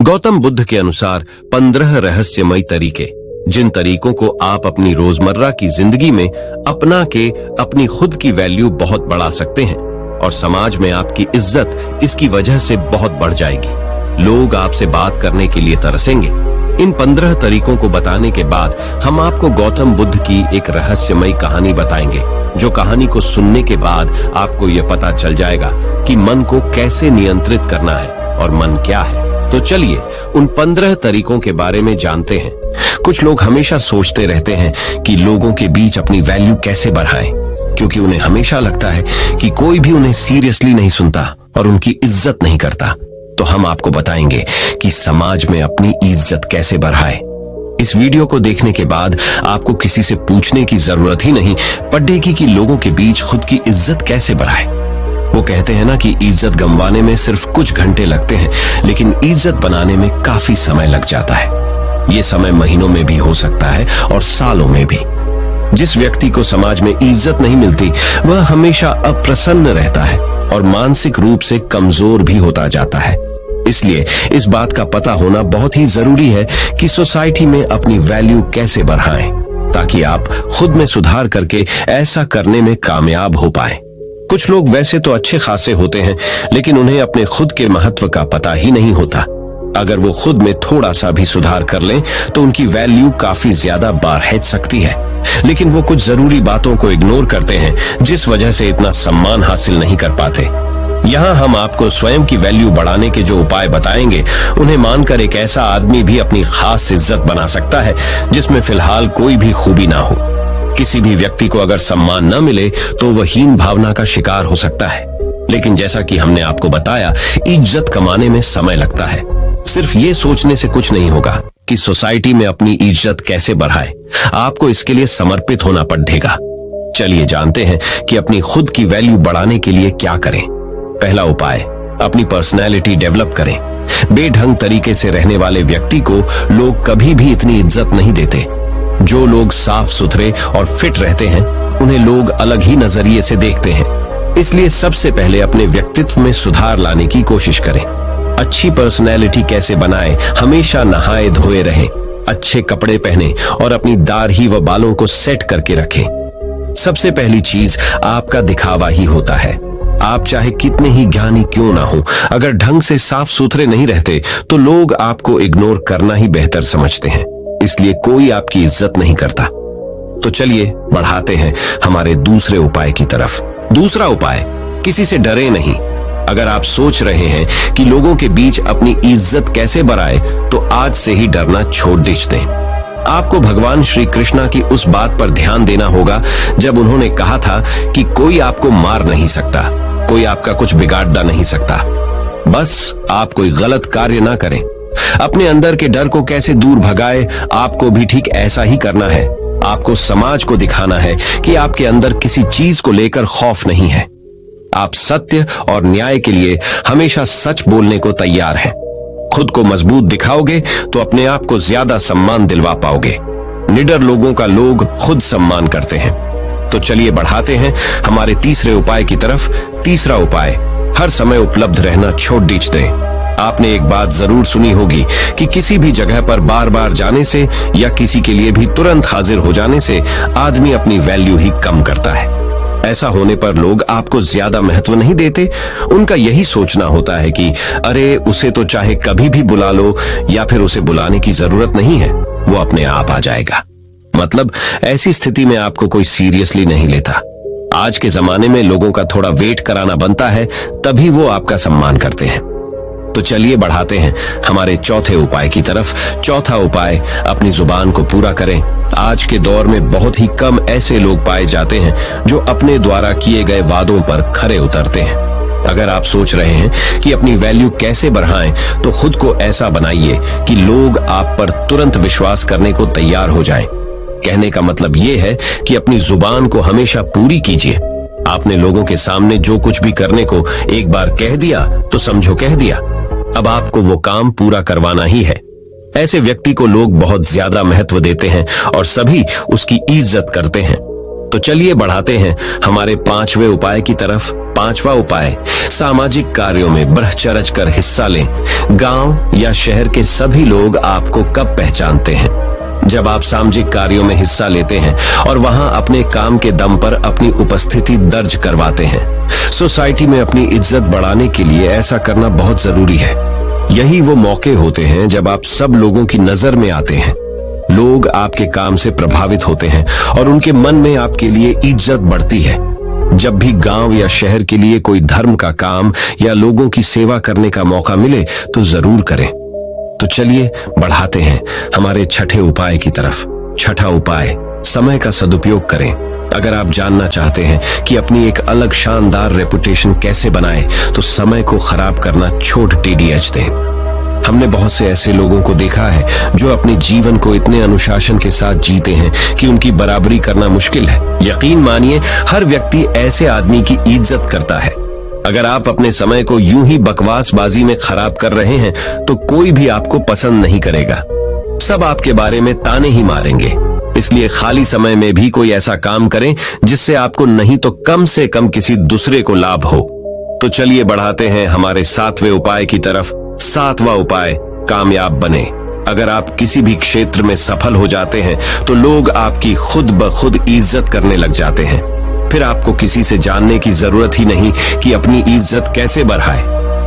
गौतम बुद्ध के अनुसार 15 रहस्यमय तरीके, जिन तरीकों को आप अपनी रोजमर्रा की जिंदगी में अपना के अपनी खुद की वैल्यू बहुत बढ़ा सकते हैं और समाज में आपकी इज्जत इसकी वजह से बहुत बढ़ जाएगी। लोग आपसे बात करने के लिए तरसेंगे। इन 15 तरीकों को बताने के बाद हम आपको गौतम बुद्ध की एक रहस्यमय कहानी बताएंगे, जो कहानी को सुनने के बाद आपको यह पता चल जाएगा कि मन को कैसे नियंत्रित करना है और मन क्या है। तो चलिए उन 15 तरीकों के बारे में जानते हैं। कुछ लोग हमेशा सोचते रहते हैं कि लोगों के बीच अपनी वैल्यू कैसे बढ़ाएं, क्योंकि उन्हें हमेशा लगता है कि कोई भी उन्हें सीरियसली नहीं सुनता और उनकी इज्जत नहीं करता। तो हम आपको बताएंगे कि समाज में अपनी इज्जत कैसे बढ़ाएं। इस वीडियो को देखने के बाद आपको किसी से पूछने की जरूरत ही नहीं पड़ेगी कि लोगों के बीच खुद की इज्जत कैसे बढ़ाएं। वो कहते हैं ना कि इज्जत गंवाने में सिर्फ कुछ घंटे लगते हैं, लेकिन इज्जत बनाने में काफी समय लग जाता है। ये समय महीनों में भी हो सकता है और सालों में भी। जिस व्यक्ति को समाज में इज्जत नहीं मिलती, वह हमेशा अप्रसन्न रहता है और मानसिक रूप से कमजोर भी होता जाता है। इसलिए इस बात का पता होना बहुत ही जरूरी है कि सोसाइटी में अपनी वैल्यू कैसे बढ़ाएं, ताकि आप खुद में सुधार करके ऐसा करने में कामयाब हो पाएं। कुछ लोग वैसे तो अच्छे खासे होते हैं, लेकिन उन्हें अपने खुद के महत्व का पता ही नहीं होता। अगर वो खुद में थोड़ा सा भी सुधार कर लें तो उनकी वैल्यू काफी ज्यादा बढ़ सकती है। लेकिन वो कुछ जरूरी बातों को इग्नोर करते हैं, जिस वजह से इतना सम्मान हासिल नहीं कर पाते। यहाँ हम आपको स्वयं की वैल्यू बढ़ाने के जो उपाय बताएंगे, उन्हें मानकर एक ऐसा आदमी भी अपनी खास इज्जत बना सकता है जिसमें फिलहाल कोई भी खूबी ना हो। किसी भी व्यक्ति को अगर सम्मान न मिले तो वह हीन भावना का शिकार हो सकता है। लेकिन जैसा कि हमने आपको बताया, इज्जत कमाने में समय लगता है। सिर्फ ये सोचने से कुछ नहीं होगा कि सोसाइटी में अपनी इज्जत कैसे बढ़ाए। आपको इसके लिए समर्पित होना पड़ेगा। चलिए जानते हैं कि अपनी खुद की वैल्यू बढ़ाने के लिए क्या करें। पहला उपाय, अपनी पर्सनैलिटी डेवलप करें। बेढंग तरीके से रहने वाले व्यक्ति को लोग कभी भी इतनी इज्जत नहीं देते। जो लोग साफ सुथरे और फिट रहते हैं, उन्हें लोग अलग ही नजरिए से देखते हैं। इसलिए सबसे पहले अपने व्यक्तित्व में सुधार लाने की कोशिश करें। अच्छी पर्सनैलिटी कैसे बनाएं? हमेशा नहाए धोए रहें, अच्छे कपड़े पहने और अपनी दाढ़ी व बालों को सेट करके रखें। सबसे पहली चीज आपका दिखावा ही होता है। आप चाहे कितने ही ज्ञानी क्यों ना हो, अगर ढंग से साफ सुथरे नहीं रहते तो लोग आपको इग्नोर करना ही बेहतर समझते हैं। इसलिए कोई आपकी इज्जत नहीं करता। तो चलिए बढ़ाते हैं हमारे दूसरे उपाय की तरफ। दूसरा उपाय, किसी से डरे नहीं। अगर आप सोच रहे हैं कि लोगों के बीच अपनी इज्जत कैसे बढ़ाए, तो आज से ही डरना छोड़ दीजिए। आपको भगवान श्री कृष्णा की उस बात पर ध्यान देना होगा जब उन्होंने कहा था कि कोई आपको मार नहीं सकता, कोई आपका कुछ बिगाड़ नहीं सकता। बस आप कोई गलत कार्य ना करें। अपने अंदर के डर को कैसे दूर भगाए, आपको भी ठीक ऐसा ही करना है। आपको समाज को दिखाना है कि आपके अंदर किसी चीज को लेकर खौफ नहीं है। आप सत्य और न्याय के लिए हमेशा सच बोलने को तैयार हैं। खुद को मजबूत दिखाओगे तो अपने आप को ज्यादा सम्मान दिलवा पाओगे। निडर लोगों का लोग खुद सम्मान करते हैं। तो चलिए बढ़ाते हैं हमारे तीसरे उपाय की तरफ। तीसरा उपाय, हर समय उपलब्ध रहना छोड़ दीजिए। आपने एक बात जरूर सुनी होगी कि किसी भी जगह पर बार बार जाने से या किसी के लिए भी तुरंत हाजिर हो जाने से आदमी अपनी वैल्यू ही कम करता है। ऐसा होने पर लोग आपको ज्यादा महत्व नहीं देते। उनका यही सोचना होता है कि अरे उसे तो चाहे कभी भी बुला लो या फिर उसे बुलाने की जरूरत नहीं है, वो अपने आप आ जाएगा। मतलब ऐसी स्थिति में आपको कोई सीरियसली नहीं लेता। आज के जमाने में लोगों का थोड़ा वेट कराना बनता है, तभी वो आपका सम्मान करते हैं। तो चलिए बढ़ाते हैं हमारे चौथे उपाय की तरफ। चौथा उपाय, अपनी जुबान को पूरा करें। आज के दौर में बहुत ही कम ऐसे लोग पाए जाते हैं जो अपने द्वारा किए गए वादों पर खरे उतरते हैं। अगर आप सोच रहे हैं कि अपनी वैल्यू कैसे बढ़ाएं, तो खुद को ऐसा बनाइए कि लोग आप पर तुरंत विश्वास करने को तैयार हो जाएं। कहने का मतलब ये है कि अपनी जुबान को हमेशा पूरी कीजिए। आपने लोगों के सामने जो कुछ भी करने को एक बार कह दिया तो समझो कह दिया। अब आपको वो काम पूरा करवाना ही है। ऐसे व्यक्ति को लोग बहुत ज्यादा महत्व देते हैं और सभी उसकी इज्जत करते हैं। तो चलिए बढ़ाते हैं हमारे 5वें उपाय की तरफ। 5वां उपाय, सामाजिक कार्यों में बढ़ चढ़ कर हिस्सा लें। गांव या शहर के सभी लोग आपको कब पहचानते हैं? जब आप सामाजिक कार्यों में हिस्सा लेते हैं और वहां अपने काम के दम पर अपनी उपस्थिति दर्ज करवाते हैं। सोसाइटी में अपनी इज्जत बढ़ाने के लिए ऐसा करना बहुत जरूरी है। यही वो मौके होते हैं जब आप सब लोगों की नजर में आते हैं। लोग आपके काम से प्रभावित होते हैं और उनके मन में आपके लिए इज्जत बढ़ती है। जब भी गांव या शहर के लिए कोई धर्म का काम या लोगों की सेवा करने का मौका मिले तो जरूर करें। तो चलिए बढ़ाते हैं हमारे 6ठे उपाय की तरफ। 6ठा उपाय, समय का सदुपयोग करें। अगर आप जानना चाहते हैं कि अपनी एक अलग शानदार रेपुटेशन कैसे बनाएं, तो समय को खराब करना छोड़ TDH दें। हमने बहुत से ऐसे लोगों को देखा है जो अपने जीवन को इतने अनुशासन के साथ जीते हैं कि उनकी बराबरी करना मुश्किल है। यकीन मानिए, हर व्यक्ति ऐसे आदमी की इज्जत करता है। अगर आप अपने समय को यूं ही बकवासबाजी में खराब कर रहे हैं तो कोई भी आपको पसंद नहीं करेगा। सब आपके बारे में ताने ही मारेंगे। इसलिए खाली समय में भी कोई ऐसा काम करें जिससे आपको नहीं तो कम से कम किसी दूसरे को लाभ हो। तो चलिए बढ़ाते हैं हमारे 7वें उपाय की तरफ। 7वां उपाय, कामयाब बने। अगर आप किसी भी क्षेत्र में सफल हो जाते हैं तो लोग आपकी खुद ब खुद इज्जत करने लग जाते हैं। फिर आपको किसी से जानने की जरूरत ही नहीं कि अपनी इज्जत कैसे बढ़ाए,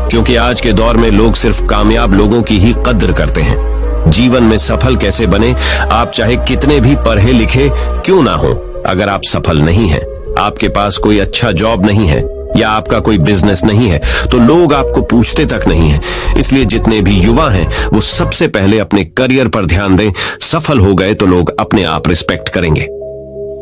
क्योंकि आज के दौर में लोग सिर्फ कामयाब लोगों की ही कद्र करते हैं। जीवन में सफल कैसे बने? आप चाहे कितने भी पढ़े लिखे क्यों ना हो, अगर आप सफल नहीं हैं, आपके पास कोई अच्छा जॉब नहीं है या आपका कोई बिजनेस नहीं है, तो लोग आपको पूछते तक नहीं है। इसलिए जितने भी युवा हैं वो सबसे पहले अपने करियर पर ध्यान दें। सफल हो गए तो लोग अपने आप रिस्पेक्ट करेंगे।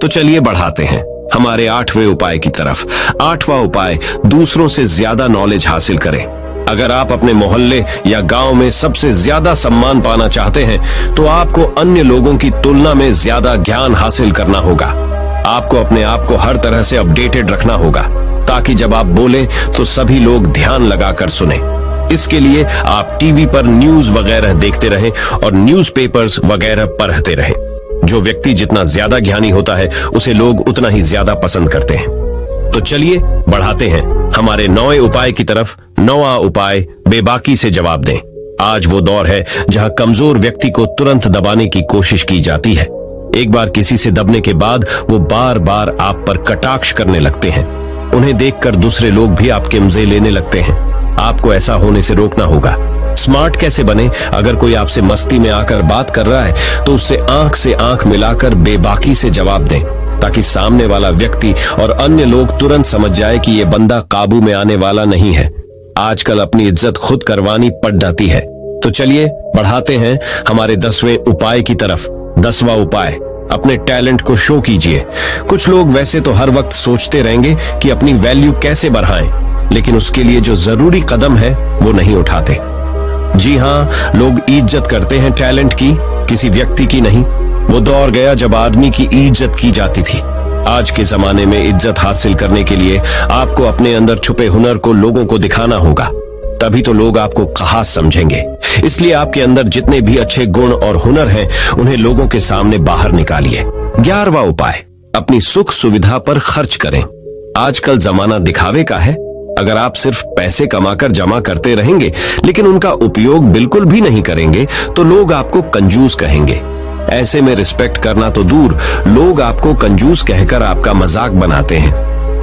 तो चलिए बढ़ाते हैं हमारे 8वें उपाय की तरफ। 8वां उपाय, दूसरों से ज्यादा नॉलेज हासिल करें। अगर आप अपने मोहल्ले या गांव में सबसे ज्यादा सम्मान पाना चाहते हैं तो आपको अन्य लोगों की तुलना में ज्यादा ज्ञान हासिल करना होगा। आपको अपने आप को हर तरह से अपडेटेड रखना होगा ताकि जब आप बोलें तो सभी लोग ध्यान लगाकर सुने। इसके लिए आप टीवी पर न्यूज वगैरह देखते रहें और न्यूज़पेपर्स वगैरह पढ़ते रहें। जो व्यक्ति जितना ज्यादा ज्ञानी होता है उसे लोग उतना ही ज्यादा पसंद करते हैं। तो चलिए बढ़ाते हैं हमारे 9वें उपाय की तरफ। 9वां उपाय, बेबाकी से जवाब दें। आज वो दौर है जहां कमजोर व्यक्ति को तुरंत दबाने की कोशिश की जाती है। एक बार किसी से दबने के बाद वो बार बार आप पर कटाक्ष करने लगते हैं। उन्हें देखकर दूसरे लोग भी आपके मजे लेने लगते हैं। आपको ऐसा होने से रोकना होगा। स्मार्ट कैसे बने? अगर कोई आपसे मस्ती में आकर बात कर रहा है तो उससे आंख से आंख मिलाकर बेबाकी से जवाब दें, ताकि सामने वाला व्यक्ति और अन्य लोग तुरंत समझ जाए कि ये बंदा काबू में आने वाला नहीं है। आजकल अपनी इज्जत खुद करवानी पड़ जाती है। तो चलिए बढ़ाते हैं हमारे 10वें उपाय की तरफ। 10वां उपाय, अपने टैलेंट को शो कीजिए। कुछ लोग वैसे तो हर वक्त सोचते रहेंगे कि अपनी वैल्यू कैसे बढ़ाएं, लेकिन उसके लिए जो जरूरी कदम है वो नहीं उठाते। जी हाँ, लोग इज्जत करते हैं टैलेंट की, किसी व्यक्ति की नहीं। वो दौर गया जब आदमी की इज्जत की जाती थी। आज के जमाने में इज्जत हासिल करने के लिए आपको अपने अंदर छुपे हुनर को लोगों को दिखाना होगा, तभी तो लोग आपको खास समझेंगे। इसलिए आपके अंदर जितने भी अच्छे गुण और हुनर हैं उन्हें लोगों के सामने बाहर निकालिए। 11वां उपाय, अपनी सुख सुविधा पर खर्च करें। आजकल जमाना दिखावे का है। अगर आप सिर्फ पैसे कमाकर जमा करते रहेंगे लेकिन उनका उपयोग बिल्कुल भी नहीं करेंगे तो लोग आपको कंजूस कहेंगे। ऐसे में रिस्पेक्ट करना तो दूर, लोग आपको कंजूस कहकर आपका मजाक बनाते हैं।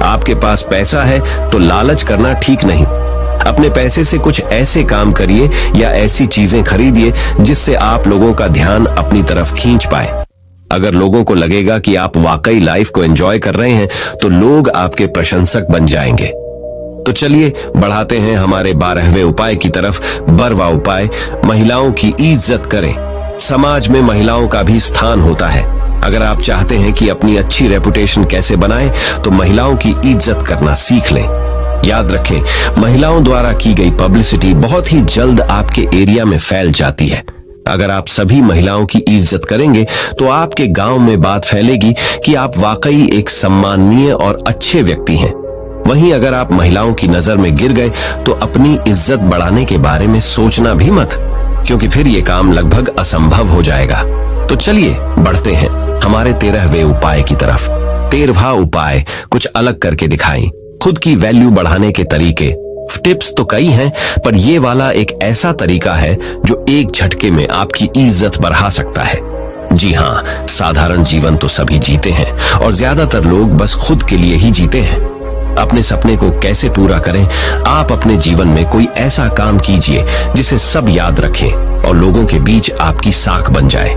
आपके पास पैसा है तो लालच करना ठीक नहीं। अपने पैसे से कुछ ऐसे काम करिए या ऐसी चीजें खरीदिए जिससे आप लोगों का ध्यान अपनी तरफ खींच पाए। अगर लोगों को लगेगा कि आप वाकई लाइफ को एंजॉय कर रहे हैं तो लोग आपके प्रशंसक बन जाएंगे। तो चलिए बढ़ाते हैं हमारे 12वें उपाय की तरफ। 12वां उपाय, महिलाओं की इज्जत करें। समाज में महिलाओं का भी स्थान होता है। अगर आप चाहते हैं कि अपनी अच्छी रेपुटेशन कैसे बनाएं, तो महिलाओं की इज्जत करना सीख लें। याद रखें, महिलाओं द्वारा की गई पब्लिसिटी बहुत ही जल्द आपके एरिया में फैल जाती है। अगर आप सभी महिलाओं की इज्जत करेंगे तो आपके गांव में बात फैलेगी कि आप वाकई एक सम्माननीय और अच्छे व्यक्ति हैं। वहीं अगर आप महिलाओं की नजर में गिर गए तो अपनी इज्जत बढ़ाने के बारे में सोचना भी मत, क्योंकि फिर ये काम लगभग असंभव हो जाएगा। तो चलिए बढ़ते हैं हमारे 13वें उपाय की तरफ। 13वां उपाय कुछ अलग करके दिखाएं। खुद की वैल्यू बढ़ाने के तरीके। टिप्स तो कई हैं, पर ये वाला एक ऐसा तरीका है जो एक झटके में आपकी इज्जत बढ़ा सकता है। जी हाँ, साधारण जीवन तो सभी जीते हैं और ज्यादातर लोग बस खुद के लिए ही जीते हैं। अपने सपने को कैसे पूरा करें? आप अपने जीवन में कोई ऐसा काम कीजिए जिसे सब याद रखें और लोगों के बीच आपकी साख बन जाए।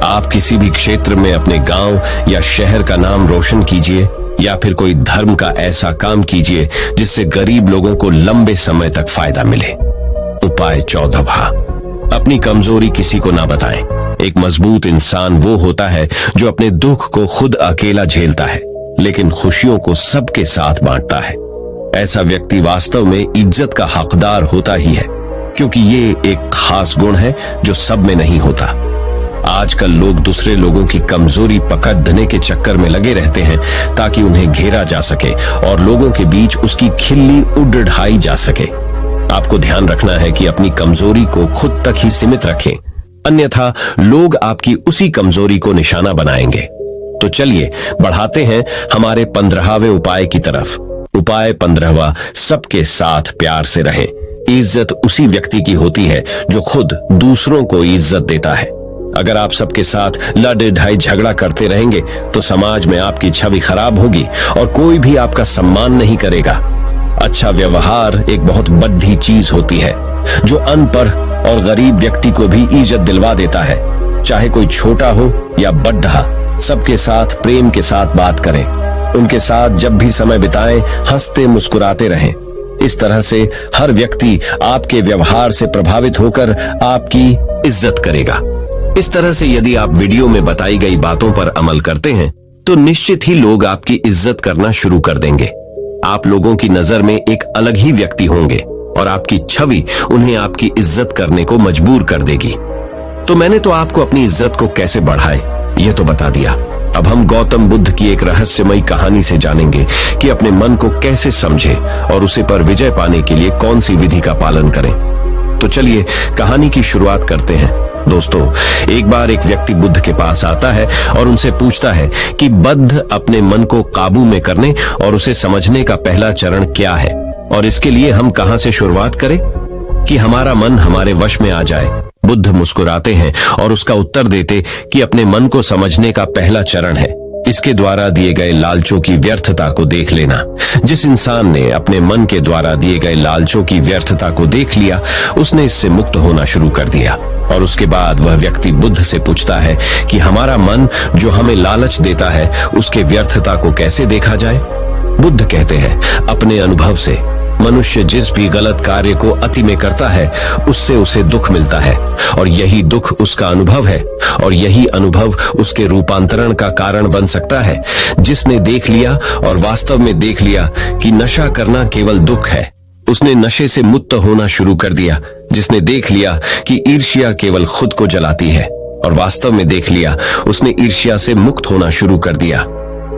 आप किसी भी क्षेत्र में अपने गांव या शहर का नाम रोशन कीजिए, या फिर कोई धर्म का ऐसा काम कीजिए जिससे गरीब लोगों को लंबे समय तक फायदा मिले। उपाय 14वां, अपनी कमजोरी किसी को ना बताएं। एक मजबूत इंसान वो होता है जो अपने दुख को खुद अकेला झेलता है, लेकिन खुशियों को सबके साथ बांटता है। ऐसा व्यक्ति वास्तव में इज्जत का हकदार होता ही है, क्योंकि ये एक खास गुण है जो सब में नहीं होता। आजकल लोग दूसरे लोगों की कमजोरी पकड़ने के चक्कर में लगे रहते हैं ताकि उन्हें घेरा जा सके और लोगों के बीच उसकी खिल्ली उड़ाई जा सके। आपको ध्यान रखना है कि अपनी कमजोरी को खुद तक ही सीमित रखें, अन्यथा लोग आपकी उसी कमजोरी को निशाना बनाएंगे। तो चलिए बढ़ाते हैं हमारे 15वें उपाय की तरफ। उपाय 15वां, सबके साथ प्यार से रहें। इज्जत उसी व्यक्ति की होती है जो खुद दूसरों को इज्जत देता है। अगर आप सबके साथ लड़ ढाई झगड़ा करते रहेंगे तो समाज में आपकी छवि खराब होगी और कोई भी आपका सम्मान नहीं करेगा। अच्छा व्यवहार एक बहुत बड़ी चीज होती है जो अनपढ़ और गरीब व्यक्ति को भी इज्जत दिलवा देता है। चाहे कोई छोटा हो या बड़ा, सबके साथ प्रेम के साथ बात करें। उनके साथ जब भी समय बिताएं, हंसते मुस्कुराते रहें। इस तरह से हर व्यक्ति आपके व्यवहार से प्रभावित होकर आपकी इज्जत करेगा। इस तरह से यदि आप वीडियो में बताई गई बातों पर अमल करते हैं तो निश्चित ही लोग आपकी इज्जत करना शुरू कर देंगे। आप लोगों की नजर में एक अलग ही व्यक्ति होंगे और आपकी छवि उन्हें आपकी इज्जत करने को मजबूर कर देगी। तो मैंने तो आपको अपनी इज्जत को कैसे बढ़ाए ये तो बता दिया। अब हम गौतम बुद्ध की एक रहस्यमयी कहानी से जानेंगे कि अपने मन को कैसे समझे और उसे पर विजय पाने के लिए कौन सी विधि का पालन करें। तो चलिए कहानी की शुरुआत करते हैं। दोस्तों, एक बार एक व्यक्ति बुद्ध के पास आता है और उनसे पूछता है कि बुद्ध, अपने मन को काबू में करने और उसे समझने का पहला चरण क्या है और इसके लिए हम कहां से शुरुआत करें कि हमारा मन हमारे वश में आ जाए। बुद्ध मुस्कुराते हैं और उसका उत्तर देते कि अपने मन को समझने का पहला चरण है इसके द्वारा दिए गए लालचों की व्यर्थता को देख लेना। जिस इंसान ने अपने मन के द्वारा दिए गए लालचों की व्यर्थता को देख लिया, उसने इससे मुक्त होना शुरू कर दिया। और उसके बाद वह व्यक्ति बुद्ध से पूछता है कि हमारा मन जो हमें लालच देता है उसके व्यर्थता को कैसे देखा जाए। बुद्ध कहते हैं, अपने अनुभव से मनुष्य जिस भी गलत कार्य को अति में करता है उससे उसे दुख मिलता है और यही दुख उसका अनुभव है और यही अनुभव उसके रूपांतरण का कारण बन सकता है। जिसने देख लिया और वास्तव में देख लिया कि नशा करना केवल दुख है, उसने नशे से मुक्त होना शुरू कर दिया। जिसने देख लिया कि ईर्ष्या केवल खुद को जलाती है और वास्तव में देख लिया, उसने ईर्ष्या से मुक्त होना शुरू कर दिया।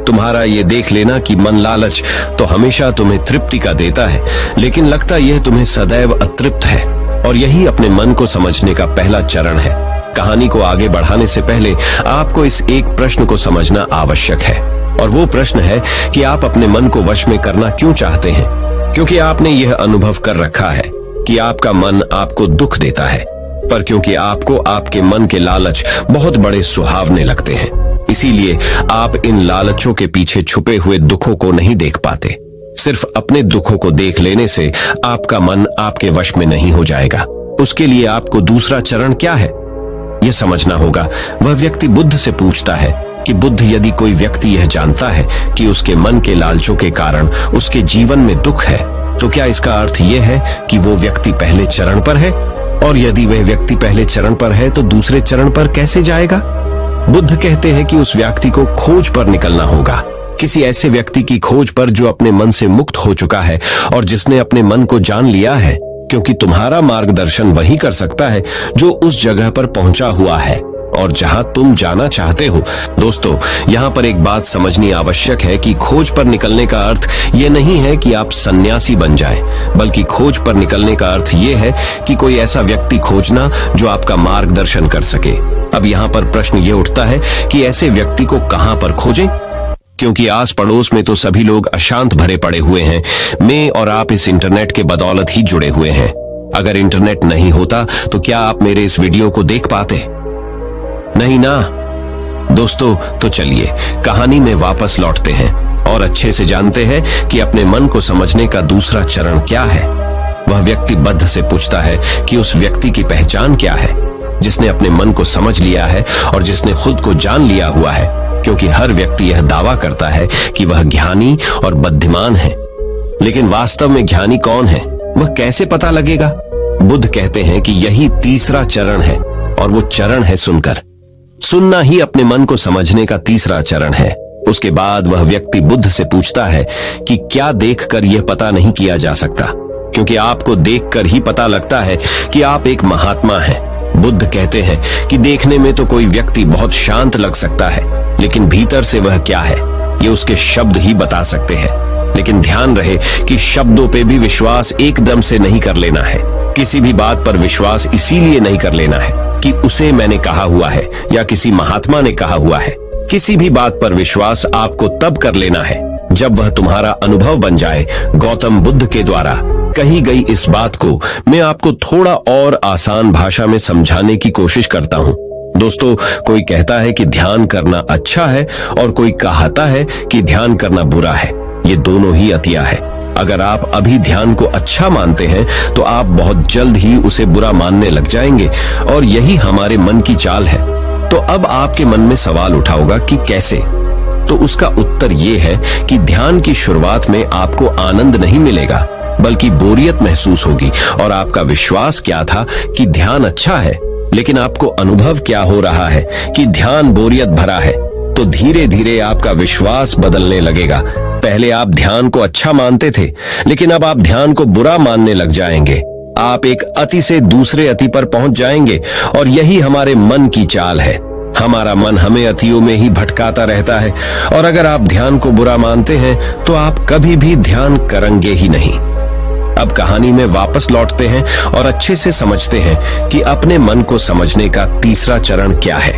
तुम्हारा ये देख लेना कि मन लालच तो हमेशा तुम्हें तृप्ति का देता है, लेकिन लगता यह तुम्हें सदैव अतृप्त है और यही अपने मन को समझने का पहला चरण है। कहानी को आगे बढ़ाने से पहले आपको इस एक प्रश्न को समझना आवश्यक है और वो प्रश्न है कि आप अपने मन को वश में करना क्यों चाहते हैं। क्योंकि आपने यह अनुभव कर रखा है कि आपका मन आपको दुख देता है, पर क्योंकि आपको आपके मन के लालच बहुत बड़े सुहावने लगते हैं, इसीलिए आप इन लालचों के पीछे छुपे हुए दुखों को नहीं देख पाते। सिर्फ अपने दुखों को देख लेने से आपका मन आपके वश में नहीं हो जाएगा। उसके लिए आपको दूसरा चरण क्या है यह समझना होगा। वह व्यक्ति बुद्ध से पूछता है कि बुद्ध, यदि कोई व्यक्ति यह जानता है कि उसके मन के लालचों के कारण उसके जीवन में दुख है, तो क्या इसका अर्थ यह है कि वो व्यक्ति पहले चरण पर है? और यदि वह व्यक्ति पहले चरण पर है तो दूसरे चरण पर कैसे जाएगा? बुद्ध कहते हैं कि उस व्यक्ति को खोज पर निकलना होगा, किसी ऐसे व्यक्ति की खोज पर जो अपने मन से मुक्त हो चुका है और जिसने अपने मन को जान लिया है, क्योंकि तुम्हारा मार्गदर्शन वही कर सकता है जो उस जगह पर पहुंचा हुआ है और जहां तुम जाना चाहते हो। दोस्तों, यहाँ पर एक बात समझनी आवश्यक है कि खोज पर निकलने का अर्थ ये नहीं है कि आप सन्यासी बन जाएं, बल्कि खोज पर निकलने का अर्थ ये है कि कोई ऐसा व्यक्ति खोजना जो आपका मार्गदर्शन कर सके। अब यहाँ पर प्रश्न ये उठता है कि ऐसे व्यक्ति को कहाँ पर खोजें? क्योंकि आस पड़ोस में तो सभी लोग अशांत भरे पड़े हुए हैं। मैं और आप इस इंटरनेट के बदौलत ही जुड़े हुए हैं। अगर इंटरनेट नहीं होता तो क्या आप मेरे इस वीडियो को देख पाते? नहीं ना। दोस्तों, तो चलिए कहानी में वापस लौटते हैं और अच्छे से जानते हैं कि अपने मन को समझने का दूसरा चरण क्या है। वह व्यक्ति बद्ध से पूछता है कि उस व्यक्ति की पहचान क्या है, जिसने अपने मन को समझ लिया है और जिसने खुद को जान लिया हुआ है, क्योंकि हर व्यक्ति यह दावा करता है कि वह ज्ञानी और बुद्धिमान है। लेकिन वास्तव में ज्ञानी कौन है, वह कैसे पता लगेगा? बुद्ध कहते हैं कि यही तीसरा चरण है, और वो चरण है सुनकर। सुनना ही अपने मन को समझने का तीसरा चरण है। उसके बाद वह व्यक्ति बुद्ध से पूछता है कि क्या देखकर यह पता नहीं किया जा सकता, क्योंकि आपको देखकर ही पता लगता है कि आप एक महात्मा हैं। बुद्ध कहते हैं कि देखने में तो कोई व्यक्ति बहुत शांत लग सकता है, लेकिन भीतर से वह क्या है, ये उसके शब्द ही बता सकते हैं। लेकिन ध्यान रहे कि शब्दों पे भी विश्वास एकदम से नहीं कर लेना है। किसी भी बात पर विश्वास इसीलिए नहीं कर लेना है कि उसे मैंने कहा हुआ है या किसी महात्मा ने कहा हुआ है। किसी भी बात पर विश्वास आपको तब कर लेना है जब वह तुम्हारा अनुभव बन जाए। गौतम बुद्ध के द्वारा कही गई इस बात को मैं आपको थोड़ा और आसान भाषा में समझाने की कोशिश करता हूँ। दोस्तों, कोई कहता है कि ध्यान करना अच्छा है और कोई कहता है कि ध्यान करना बुरा है। ये दोनों ही अतिया है। अगर आप अभी ध्यान को अच्छा मानते हैं तो आप बहुत जल्द ही उसे बुरा मानने लग जाएंगे, और यही हमारे मन की चाल है। तो अब आपके मन में सवाल उठा होगा कि कैसे? तो उसका उत्तर ये है कि ध्यान की शुरुआत में आपको आनंद नहीं मिलेगा, बल्कि बोरियत महसूस होगी। और आपका विश्वास क्या था कि ध्यान अच्छा है, लेकिन आपको अनुभव क्या हो रहा है कि ध्यान बोरियत भरा है। तो धीरे धीरे आपका विश्वास बदलने लगेगा। पहले आप ध्यान को अच्छा मानते थे, लेकिन अब आप ध्यान को बुरा मानने लग जाएंगे। आप एक अति से दूसरे अति पर पहुंच जाएंगे, और यही हमारे मन की चाल है। हमारा मन हमें अतियों में ही भटकाता रहता है, और अगर आप ध्यान को बुरा मानते हैं तो आप कभी भी ध्यान करेंगे ही नहीं। अब कहानी में वापस लौटते हैं और अच्छे से समझते हैं कि अपने मन को समझने का तीसरा चरण क्या है।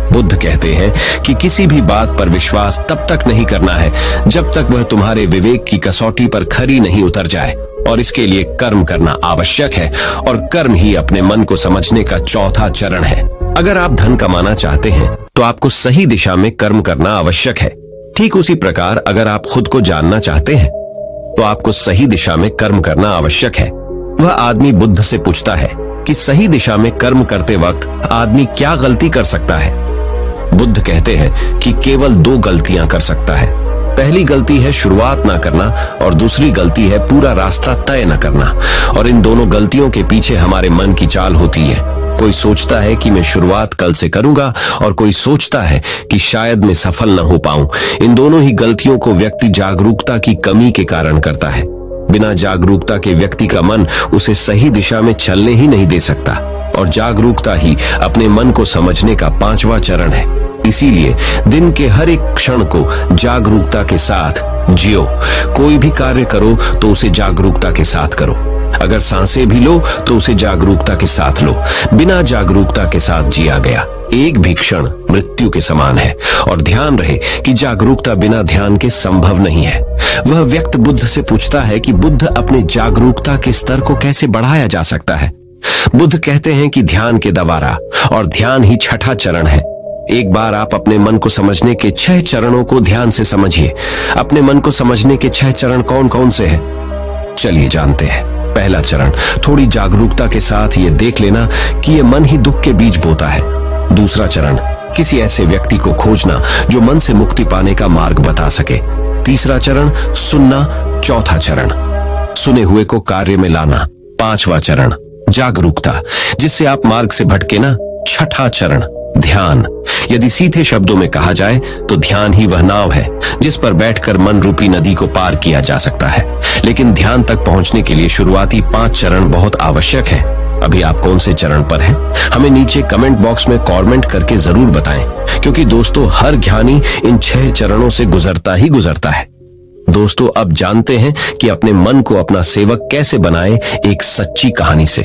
बुद्ध कहते हैं कि किसी भी बात पर विश्वास तब तक नहीं करना है जब तक वह तुम्हारे विवेक की कसौटी पर खरी नहीं उतर जाए, और इसके लिए कर्म करना आवश्यक है, और कर्म ही अपने मन को समझने का चौथा चरण है। अगर आप धन कमाना चाहते हैं तो आपको सही दिशा में कर्म करना आवश्यक है। ठीक उसी प्रकार अगर आप खुद को जानना चाहते हैं तो आपको सही दिशा में कर्म करना आवश्यक है। वह आदमी बुद्ध से पूछता है कि सही दिशा में कर्म करते वक्त आदमी क्या गलती कर सकता है। बुद्ध कहते हैं कि केवल दो गलतियां कर सकता है। पहली गलती है शुरुआत ना करना, और दूसरी गलती है पूरा रास्ता तय न करना। और इन दोनों गलतियों के पीछे हमारे मन की चाल होती है। कोई सोचता है कि मैं शुरुआत कल से करूंगा, और कोई सोचता है कि शायद मैं सफल न हो पाऊं। इन दोनों ही गलतियों को व्यक्ति जागरूकता की कमी के कारण करता है। बिना जागरूकता के व्यक्ति का मन उसे सही दिशा में चलने ही नहीं दे सकता, और जागरूकता ही अपने मन को समझने का पांचवा चरण है। इसीलिए दिन के हर एक क्षण को जागरूकता के साथ जियो। कोई भी कार्य करो तो उसे जागरूकता के साथ करो। अगर सांसें भी लो तो उसे जागरूकता के साथ लो। बिना जागरूकता के साथ जिया गया एक भी क्षण मृत्यु के समान है। और ध्यान रहे कि जागरूकता बिना ध्यान के संभव नहीं है। वह व्यक्ति बुद्ध से पूछता है कि बुद्ध अपने जागरूकता के स्तर को कैसे बढ़ाया जा सकता है। बुद्ध कहते हैं कि ध्यान के द्वारा, और ध्यान ही छठा चरण है। एक बार आप अपने मन को समझने के 6 चरणों को ध्यान से समझिए। अपने मन को समझने के 6 चरण कौन कौन से हैं? चलिए जानते हैं। पहला चरण, थोड़ी जागरूकता के साथ ये देख लेना कि ये मन ही दुख के बीज बोता है। दूसरा चरण, किसी ऐसे व्यक्ति को खोजना जो मन से मुक्ति पाने का मार्ग बता सके। तीसरा चरण, सुनना। चौथा चरण, सुने हुए को कार्य में लाना। पांचवा चरण, जागरूकता, जिससे आप मार्ग से भटके ना। छठा चरण, ध्यान। यदि सीधे शब्दों में कहा जाए तो ध्यान ही वह नाव है जिस पर बैठकर मन रूपी नदी को पार किया जा सकता है। लेकिन ध्यान तक पहुंचने के लिए शुरुआती 5 चरण बहुत आवश्यक है। अभी आप कौन से चरण पर हैं? हमें नीचे कमेंट बॉक्स में कमेंट करके जरूर बताएं, क्योंकि दोस्तों हर ज्ञानी इन 6 चरणों से गुजरता ही गुजरता है। दोस्तों अब जानते हैं कि अपने मन को अपना सेवक कैसे बनाएं, एक सच्ची कहानी से।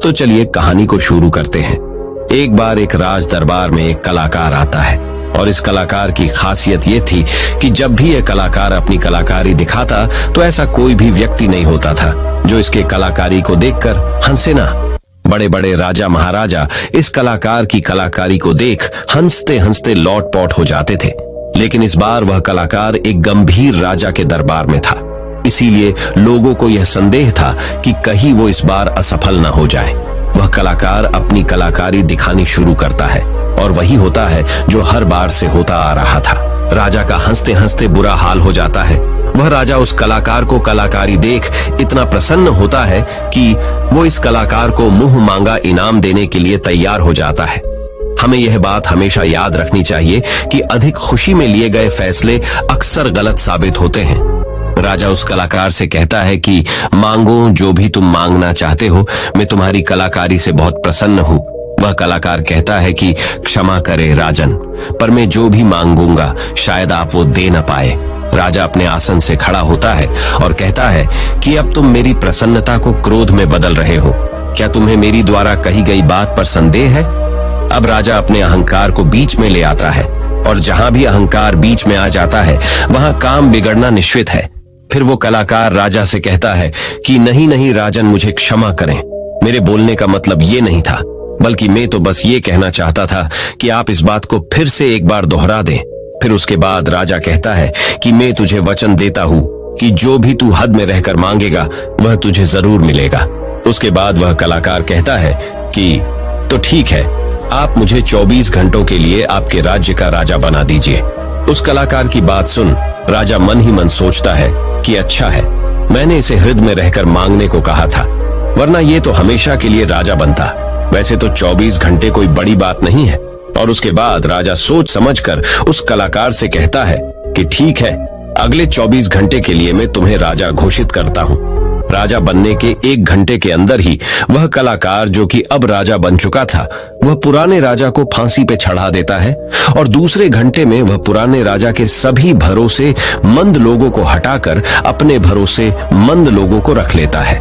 तो चलिए कहानी को शुरू करते हैं। एक बार एक राज दरबार में एक कलाकार आता है और इस कलाकार की खासियत ये थी कि जब भी यह कलाकार अपनी कलाकारी दिखाता तो ऐसा कोई भी व्यक्ति नहीं होता था जो इसके कलाकारी को देखकर हंसे ना। बड़े बड़े राजा महाराजा इस कलाकार की कलाकारी को देख हंसते हंसते लौट पौट हो जाते थे, लेकिन इस बार वह कलाकार एक गंभीर राजा के दरबार में था। इसीलिए लोगों को यह संदेह था कि कहीं वो इस बार असफल न हो जाए। वह कलाकार अपनी कलाकारी दिखानी शुरू करता है और वही होता है जो हर बार से होता आ रहा था। राजा का हंसते हंसते बुरा हाल हो जाता है। वह राजा उस कलाकार को कलाकारी देख इतना प्रसन्न होता है कि वो इस कलाकार को मुंह मांगा इनाम देने के लिए तैयार हो जाता है। हमें यह बात हमेशा याद रखनी चाहिए कि अधिक खुशी में लिए गए फैसले अक्सर गलत साबित होते हैं। राजा उस कलाकार से कहता है कि मांगो जो भी तुम मांगना चाहते हो, मैं तुम्हारी कलाकारी से बहुत प्रसन्न हूँ। वह कलाकार कहता है कि क्षमा करे राजन, पर मैं जो भी मांगूंगा शायद आप वो दे न पाए। राजा अपने आसन से खड़ा होता है और कहता है कि अब तुम मेरी प्रसन्नता को क्रोध में बदल रहे हो। क्या तुम्हें मेरी द्वारा कही गई बात पर संदेह है? अब राजा अपने अहंकार को बीच में ले आता है और जहां भी अहंकार बीच में आ जाता है वहां काम बिगड़ना निश्चित है। फिर वो कलाकार राजा से कहता है कि नहीं नहीं राजन, मुझे क्षमा करें, मेरे बोलने का मतलब ये नहीं था, बल्कि मैं तो बस ये कहना चाहता था कि आप इस बात को फिर से एक बार दोहरा दें। फिर उसके बाद राजा कहता है कि मैं तुझे वचन देता हूँ कि जो भी तू हद में रहकर मांगेगा वह तुझे जरूर मिलेगा। उसके बाद वह कलाकार कहता है कि तो ठीक है, आप मुझे 24 घंटों के लिए आपके राज्य का राजा बना दीजिए। उस कलाकार की बात सुन राजा मन ही मन सोचता है कि अच्छा है, मैंने इसे हृदय में रहकर मांगने को कहा था, वरना ये तो हमेशा के लिए राजा बनता। वैसे तो 24 घंटे कोई बड़ी बात नहीं है। और उसके बाद राजा सोच समझकर उस कलाकार से कहता है कि ठीक है, अगले 24 घंटे के लिए मैं तुम्हें राजा घोषित करता हूँ। राजा बनने के 1 घंटे के अंदर ही वह कलाकार, जो कि अब राजा बन चुका था, वह पुराने राजा को फांसी पे चढ़ा देता है और दूसरे घंटे में वह पुराने राजा के सभी भरोसे मंद लोगों को हटाकर अपने भरोसे मंद लोगों को रख लेता है।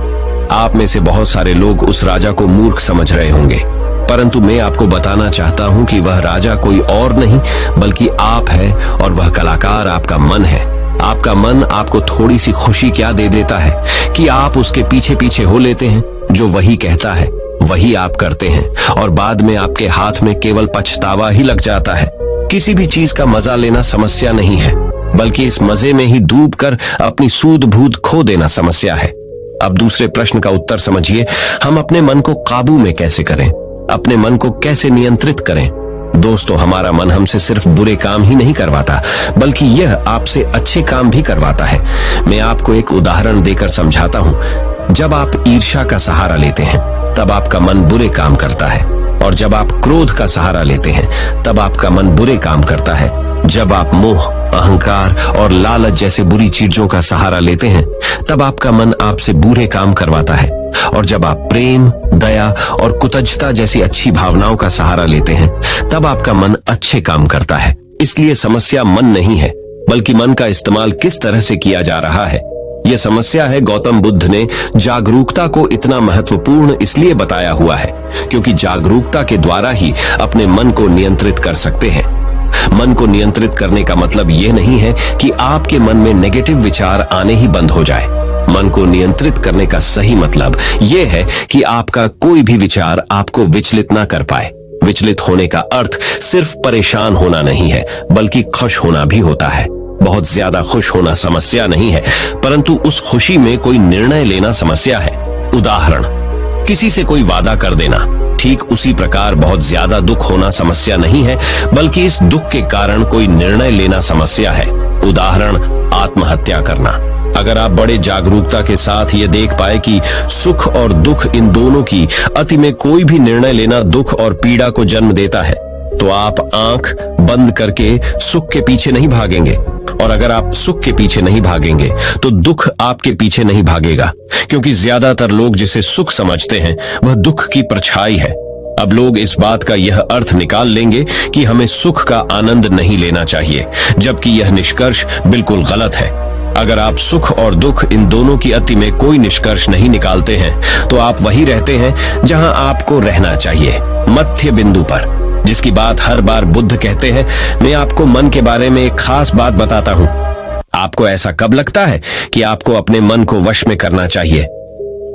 आप में से बहुत सारे लोग उस राजा को मूर्ख समझ रहे होंगे, परंतु मैं आपको बताना चाहता हूं कि वह राजा कोई और नहीं बल्कि आप है और वह कलाकार आपका मन है। आपका मन आपको थोड़ी सी खुशी क्या दे देता है कि आप उसके पीछे पीछे हो लेते हैं। जो वही कहता है वही आप करते हैं और बाद में आपके हाथ में केवल पछतावा ही लग जाता है। किसी भी चीज का मजा लेना समस्या नहीं है, बल्कि इस मजे में ही डूब कर अपनी सूध बूध खो देना समस्या है। अब दूसरे प्रश्न का उत्तर समझिए, हम अपने मन को काबू में कैसे करें, अपने मन को कैसे नियंत्रित करें। दोस्तों, हमारा मन हमसे सिर्फ बुरे काम ही नहीं करवाता, बल्कि यह आपसे अच्छे काम भी करवाता है। मैं आपको एक उदाहरण देकर समझाता हूँ। जब आप ईर्ष्या का सहारा लेते हैं तब आपका मन बुरे काम करता है, और जब आप क्रोध का सहारा लेते हैं तब आपका मन बुरे काम करता है। जब आप मोह, अहंकार और लालच जैसे बुरी चीजों का सहारा लेते हैं तब आपका मन आपसे बुरे काम करवाता है, और जब आप प्रेम, दया और कृतज्ञता जैसी अच्छी भावनाओं का सहारा लेते हैं तब आपका मन अच्छे काम करता है। इसलिए समस्या मन नहीं है, बल्कि मन का इस्तेमाल किस तरह से किया जा रहा है। यह समस्या है गौतम बुद्ध ने जागरूकता को इतना महत्वपूर्ण इसलिए बताया हुआ है क्योंकि जागरूकता के द्वारा ही अपने मन को नियंत्रित कर सकते हैं। मन को नियंत्रित करने का मतलब यह नहीं है कि आपके मन में नेगेटिव विचार आने ही बंद हो जाए। मन को नियंत्रित करने का सही मतलब यह है कि आपका कोई भी विचार आपको विचलित ना कर पाए। विचलित होने का अर्थ सिर्फ परेशान होना नहीं है, बल्कि खुश होना भी होता है। बहुत ज्यादा खुश होना समस्या नहीं है, परंतु उस खुशी में कोई निर्णय लेना समस्या है। उदाहरण, किसी से कोई वादा कर देना। ठीक उसी प्रकार बहुत ज्यादा दुख होना समस्या नहीं है, बल्कि इस दुख के कारण कोई निर्णय लेना समस्या है। उदाहरण, आत्महत्या करना। अगर आप बड़े जागरूकता के साथ ये देख पाए कि सुख और दुख, इन दोनों की अति में कोई भी निर्णय लेना दुख और पीड़ा को जन्म देता है, तो आप आंख बंद करके सुख के पीछे नहीं भागेंगे। और अगर आप सुख के पीछे नहीं भागेंगे तो दुख आपके पीछे नहीं भागेगा, क्योंकि ज्यादातर लोग जिसे सुख समझते हैं वह दुख की परछाई है। अब लोग इस बात का यह अर्थ निकाल लेंगे कि हमें सुख का आनंद नहीं लेना चाहिए, जबकि यह निष्कर्ष बिल्कुल गलत है। अगर आप सुख और दुख, इन दोनों की अति में कोई निष्कर्ष नहीं निकालते हैं तो आप वही रहते हैं जहां आपको रहना चाहिए, मध्य बिंदु पर। जिसकी बात हर बार बुद्ध कहते हैं। मैं आपको मन के बारे में एक खास बात बताता हूं। आपको ऐसा कब लगता है कि आपको अपने मन को वश में करना चाहिए?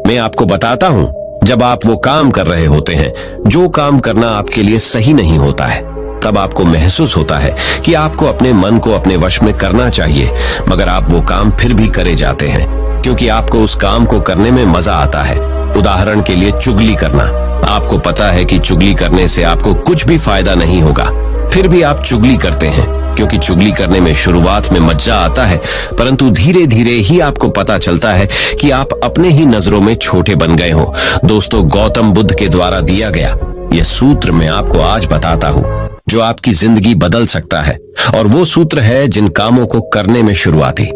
मैं आपको बताता हूं, जब आप वो काम कर रहे होते हैं जो काम करना आपके लिए सही नहीं होता है, तब आपको महसूस होता है कि आपको अपने मन को अपने वश में करना चाहिए, मगर आप वो काम फिर भी करे जाते हैं क्योंकि आपको उस काम को करने में मजा आता है। उदाहरण के लिए चुगली करना। आपको पता है कि चुगली करने से आपको कुछ भी फायदा नहीं होगा, फिर भी आप चुगली करते हैं क्योंकि चुगली करने में शुरुआत में मजा आता है, परंतु धीरे धीरे ही आपको पता चलता है कि आप अपने ही नजरों में छोटे बन गए हो। दोस्तों, गौतम बुद्ध के द्वारा दिया गया यह सूत्र मैं आपको आज बताता हूँ जो आपकी जिंदगी बदल सकता है, और वो सूत्र है, जिन कामों को करने में शुरुआती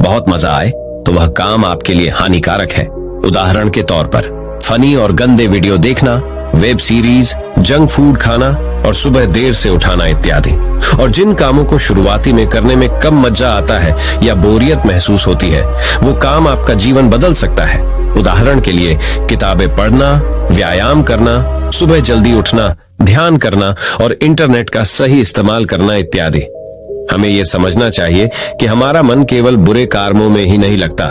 बहुत मजा आए तो वह काम आपके लिए हानिकारक है। उदाहरण के तौर पर फनी और गंदे वीडियो देखना, वेब सीरीज, जंक फूड खाना और सुबह देर से उठाना इत्यादि। और जिन कामों को शुरुआती में करने में कम मजा आता है या बोरियत महसूस होती है, वो काम आपका जीवन बदल सकता है। उदाहरण के लिए किताबें पढ़ना, व्यायाम करना, सुबह जल्दी उठना, ध्यान करना और इंटरनेट का सही इस्तेमाल करना इत्यादि। हमें ये समझना चाहिए कि हमारा मन केवल बुरे कामों में ही नहीं लगता,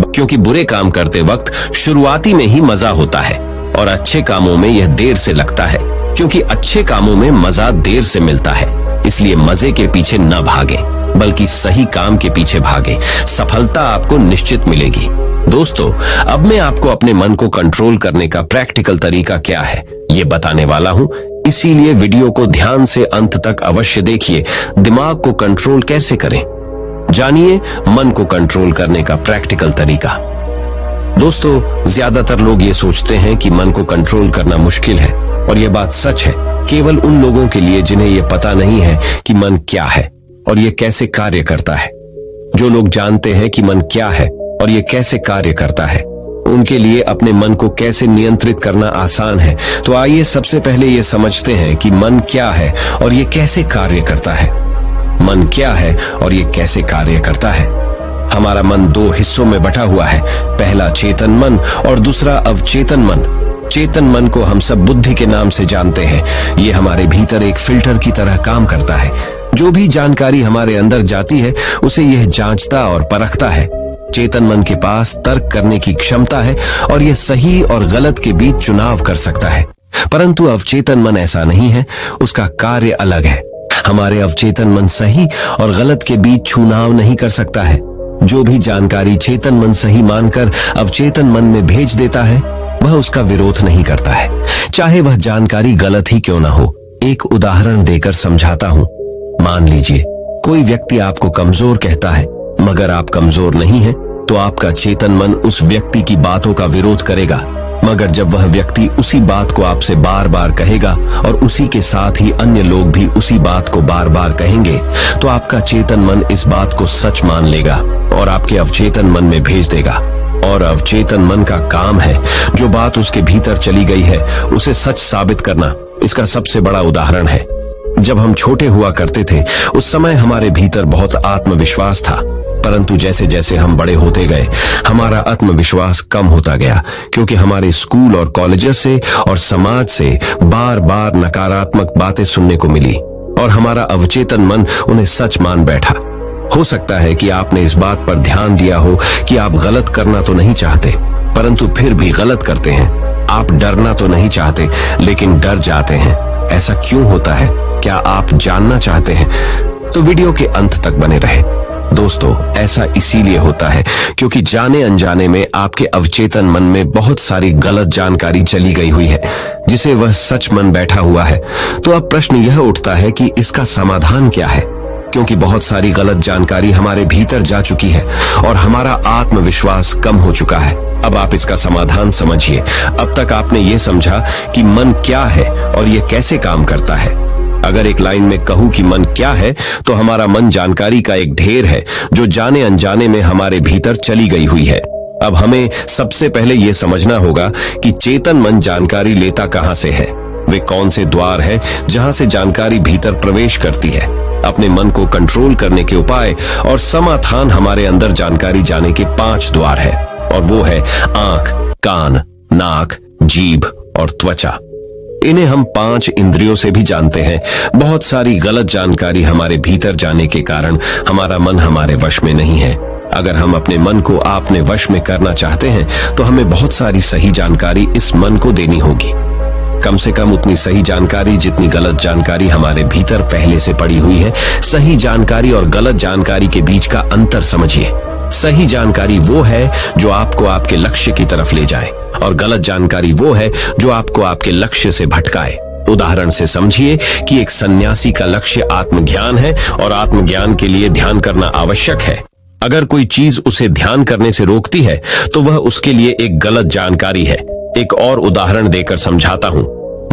क्योंकि बुरे काम करते वक्त शुरुआती में ही मजा होता है, और अच्छे कामों में यह देर से लगता है, क्योंकि अच्छे कामों में मजा देर से मिलता है। इसलिए मजे के पीछे न भागे, बल्कि सही काम के पीछे भागे। सफलता आपको निश्चित मिलेगी। दोस्तों, अब मैं आपको अपने मन को कंट्रोल करने का प्रैक्टिकल तरीका क्या है ये बताने वाला हूँ, इसीलिए वीडियो को ध्यान से अंत तक अवश्य देखिए। दिमाग को कंट्रोल कैसे करें, जानिए मन को कंट्रोल करने का प्रैक्टिकल तरीका। दोस्तों, ज्यादातर लोग ये सोचते हैं कि मन को कंट्रोल करना मुश्किल है, और ये बात सच है केवल उन लोगों के लिए जिन्हें ये पता नहीं है कि मन क्या है और ये कैसे कार्य करता है। जो लोग जानते हैं कि मन क्या है और ये कैसे कार्य करता है, उनके लिए अपने मन को कैसे नियंत्रित करना आसान है। तो आइए सबसे पहले ये समझते हैं कि मन क्या है और ये कैसे कार्य करता है। मन क्या है और ये कैसे कार्य करता है? हमारा मन दो हिस्सों में बटा हुआ है, पहला चेतन मन और दूसरा अवचेतन मन। चेतन मन को हम सब बुद्धि के नाम से जानते हैं। ये हमारे भीतर एक फिल्टर की तरह काम करता है। जो भी जानकारी हमारे अंदर जाती है उसे यह जांचता और परखता है। चेतन मन के पास तर्क करने की क्षमता है और यह सही और गलत के बीच चुनाव कर सकता है, परंतु अवचेतन मन ऐसा नहीं है, उसका कार्य अलग है। हमारे अवचेतन मन सही और गलत के बीच चुनाव नहीं कर सकता है। जो भी जानकारी चेतन मन सही मानकर अवचेतन मन में भेज देता है, वह उसका विरोध नहीं करता है, चाहे वह जानकारी गलत ही क्यों ना हो। एक उदाहरण देकर समझाता हूँ। मान लीजिए कोई व्यक्ति आपको कमजोर कहता है, मगर आप कमजोर नहीं हैं, तो आपका चेतन मन उस व्यक्ति की बातों का विरोध करेगा। मगर जब वह व्यक्ति उसी बात को आपसे बार बार कहेगा और उसी के साथ ही अन्य लोग भी उसी बात को बार बार कहेंगे, तो आपका चेतन मन इस बात को सच मान लेगा और आपके अवचेतन मन में भेज देगा। और अवचेतन मन का काम है जो बात उसके भीतर चली गई है उसे सच साबित करना। इसका सबसे बड़ा उदाहरण है, जब हम छोटे हुआ करते थे उस समय हमारे भीतर बहुत आत्मविश्वास था, परंतु जैसे जैसे हम बड़े होते गए हमारा आत्मविश्वास कम होता गया, क्योंकि हमारे स्कूल और कॉलेज से और समाज से बार बार नकारात्मक बातें सुनने को मिली और हमारा अवचेतन मन उन्हें सच मान बैठा। हो सकता है कि आपने इस बात पर ध्यान दिया हो कि आप गलत करना तो नहीं चाहते, परंतु फिर भी गलत करते हैं। आप डरना तो नहीं चाहते, लेकिन डर जाते हैं। ऐसा क्यों होता है? क्या आप जानना चाहते हैं? तो वीडियो के अंत तक बने रहे। दोस्तों, ऐसा इसीलिए होता है क्योंकि जाने अनजाने में आपके अवचेतन मन में बहुत सारी गलत जानकारी चली गई हुई है, जिसे वह सच मन बैठा हुआ है। तो अब प्रश्न यह उठता है कि इसका समाधान क्या है, क्योंकि बहुत सारी गलत जानकारी हमारे भीतर जा चुकी है और हमारा आत्मविश्वास कम हो चुका है। अब आप इसका समाधान समझिए। अब तक आपने ये समझा कि मन क्या है और ये कैसे काम करता है। अगर एक लाइन में कहूं कि मन क्या है, तो हमारा मन जानकारी का एक ढेर है जो जाने अनजाने में हमारे भीतर चली गई हुई है। अब हमें सबसे पहले ये समझना होगा कि चेतन मन जानकारी लेता कहां से है, वे कौन से द्वार है जहां से जानकारी भीतर प्रवेश करती है। अपने मन को कंट्रोल करने के उपाय और समाधान हमारे अंदर जानकारी जाने के 5 द्वार है, और वो है आंख, कान, नाक, जीभ और त्वचा। इन्हें हम 5 इंद्रियों से भी जानते हैं। बहुत सारी गलत जानकारी हमारे भीतर जाने के कारण हमारा मन हमारे वश में नहीं है। अगर हम अपने मन को अपने वश में करना चाहते हैं तो हमें बहुत सारी सही जानकारी इस मन को देनी होगी। कम से कम उतनी सही जानकारी जितनी गलत जानकारी हमारे भीतर पहले से पड़ी हुई है। सही जानकारी और गलत जानकारी के बीच का अंतर समझिए। सही जानकारी वो है जो आपको आपके लक्ष्य की तरफ ले जाए और गलत जानकारी वो है जो आपको आपके लक्ष्य से भटकाए। उदाहरण से समझिए कि एक सन्यासी का लक्ष्य आत्मज्ञान है और आत्मज्ञान के लिए ध्यान करना आवश्यक है। अगर कोई चीज उसे ध्यान करने से रोकती है तो वह उसके लिए एक गलत जानकारी है। एक और उदाहरण देकर समझाता हूँ।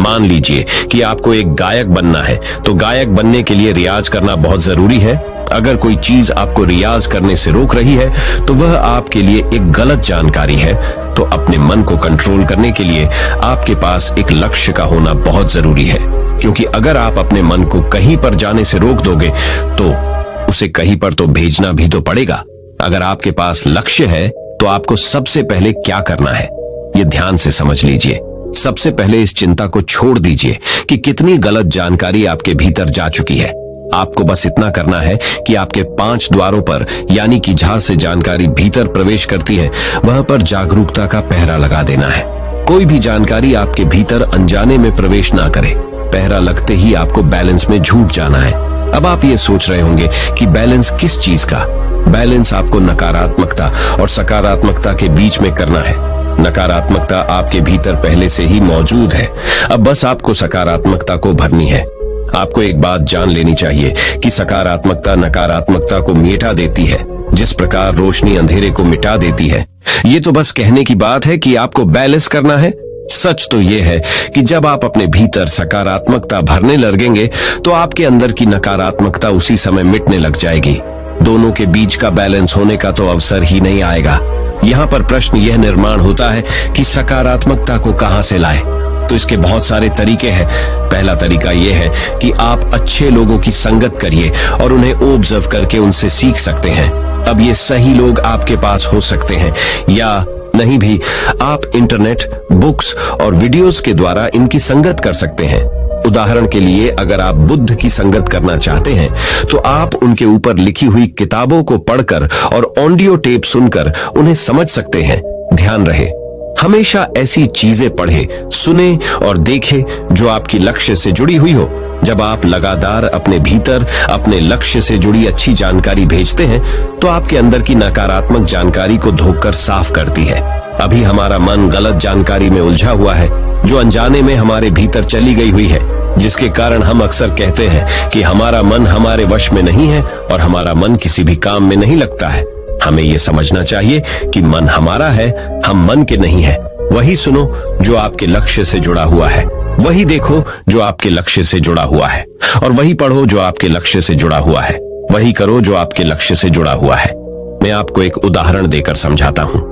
मान लीजिए कि आपको एक गायक बनना है, तो गायक बनने के लिए रियाज करना बहुत जरूरी है। अगर कोई चीज आपको रियाज करने से रोक रही है तो वह आपके लिए एक गलत जानकारी है। तो अपने मन को कंट्रोल करने के लिए आपके पास एक लक्ष्य का होना बहुत जरूरी है, क्योंकि अगर आप अपने मन को कहीं पर जाने से रोक दोगे तो उसे कहीं पर तो भेजना भी तो पड़ेगा। अगर आपके पास लक्ष्य है तो आपको सबसे पहले क्या करना है, ये ध्यान से समझ लीजिए। सबसे पहले इस चिंता को छोड़ दीजिए कि कितनी गलत जानकारी आपके भीतर जा चुकी है। आपको बस इतना करना है कि आपके 5 द्वारों पर, यानी कि जहां से जानकारी भीतर प्रवेश करती है, वहां पर जागरूकता का पहरा लगा देना है। कोई भी जानकारी आपके भीतर अनजाने में प्रवेश ना करे। पहरा लगते ही आपको बैलेंस में झूठ जाना है। अब आप ये सोच रहे होंगे कि बैलेंस किस चीज का? बैलेंस आपको नकारात्मकता और सकारात्मकता के बीच में करना है। नकारात्मकता आपके भीतर पहले से ही मौजूद है, अब बस आपको सकारात्मकता को भरनी है। आपको एक बात जान लेनी चाहिए कि सकारात्मकता नकारात्मकता को मिटा देती है, जिस प्रकार रोशनी अंधेरे को मिटा देती है। ये तो बस कहने की बात है कि आपको बैलेंस करना है। सच तो ये है कि जब आप अपने भीतर सकारात्मकता भरने लगेंगे तो आपके अंदर की नकारात्मकता उसी समय मिटने लग जाएगी। दोनों के बीच का बैलेंस होने का तो अवसर ही नहीं आएगा। यहाँ पर प्रश्न यह निर्माण होता है कि सकारात्मकता को कहां से लाए। तो इसके बहुत सारे तरीके हैं। पहला तरीका यह है कि आप अच्छे लोगों की संगत करिए और उन्हें ऑब्जर्व करके उनसे सीख सकते हैं। अब ये सही लोग आपके पास हो सकते हैं या नहीं भी, आप इंटरनेट, बुक्स और वीडियोस के द्वारा इनकी संगत कर सकते हैं। उदाहरण के लिए अगर आप बुद्ध की संगत करना चाहते हैं तो आप उनके ऊपर लिखी हुई किताबों को पढ़कर और ऑडियो टेप सुनकर उन्हें समझ सकते हैं। ध्यान रहे, हमेशा ऐसी चीजें पढ़े, सुने और देखे जो आपकी लक्ष्य से जुड़ी हुई हो। जब आप लगातार अपने भीतर अपने लक्ष्य से जुड़ी अच्छी जानकारी भेजते हैं तो आपके अंदर की नकारात्मक जानकारी को धोकर साफ करती है। अभी हमारा मन गलत जानकारी में उलझा हुआ है जो अनजाने में हमारे भीतर चली गई हुई है, जिसके कारण हम अक्सर कहते हैं कि हमारा मन हमारे वश में नहीं है और हमारा मन किसी भी काम में नहीं लगता है। हमें यह समझना चाहिए कि मन हमारा है, हम मन के नहीं है। वही सुनो जो आपके लक्ष्य से जुड़ा हुआ है, वही देखो जो आपके लक्ष्य से जुड़ा हुआ है, और वही पढ़ो जो आपके लक्ष्य से जुड़ा हुआ है, वही करो जो आपके लक्ष्य से जुड़ा हुआ है। मैं आपको एक उदाहरण देकर समझाता हूँ।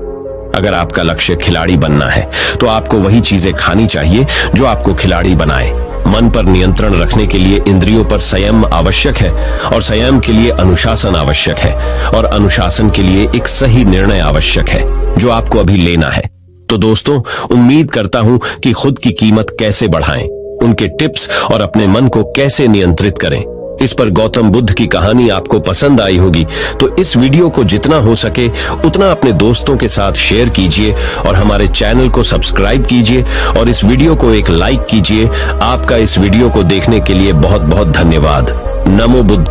अगर आपका लक्ष्य खिलाड़ी बनना है तो आपको वही चीजें खानी चाहिए जो आपको खिलाड़ी बनाए। मन पर नियंत्रण रखने के लिए इंद्रियों पर संयम आवश्यक है और संयम के लिए अनुशासन आवश्यक है और अनुशासन के लिए एक सही निर्णय आवश्यक है जो आपको अभी लेना है। तो दोस्तों, उम्मीद करता हूं कि खुद की कीमत कैसे बढ़ाएं, उनके टिप्स और अपने मन को कैसे नियंत्रित करें, इस पर गौतम बुद्ध की कहानी आपको पसंद आई होगी। तो इस वीडियो को जितना हो सके उतना अपने दोस्तों के साथ शेयर कीजिए और हमारे चैनल को सब्सक्राइब कीजिए और इस वीडियो को एक लाइक कीजिए। आपका इस वीडियो को देखने के लिए बहुत बहुत धन्यवाद। नमो बुद्ध।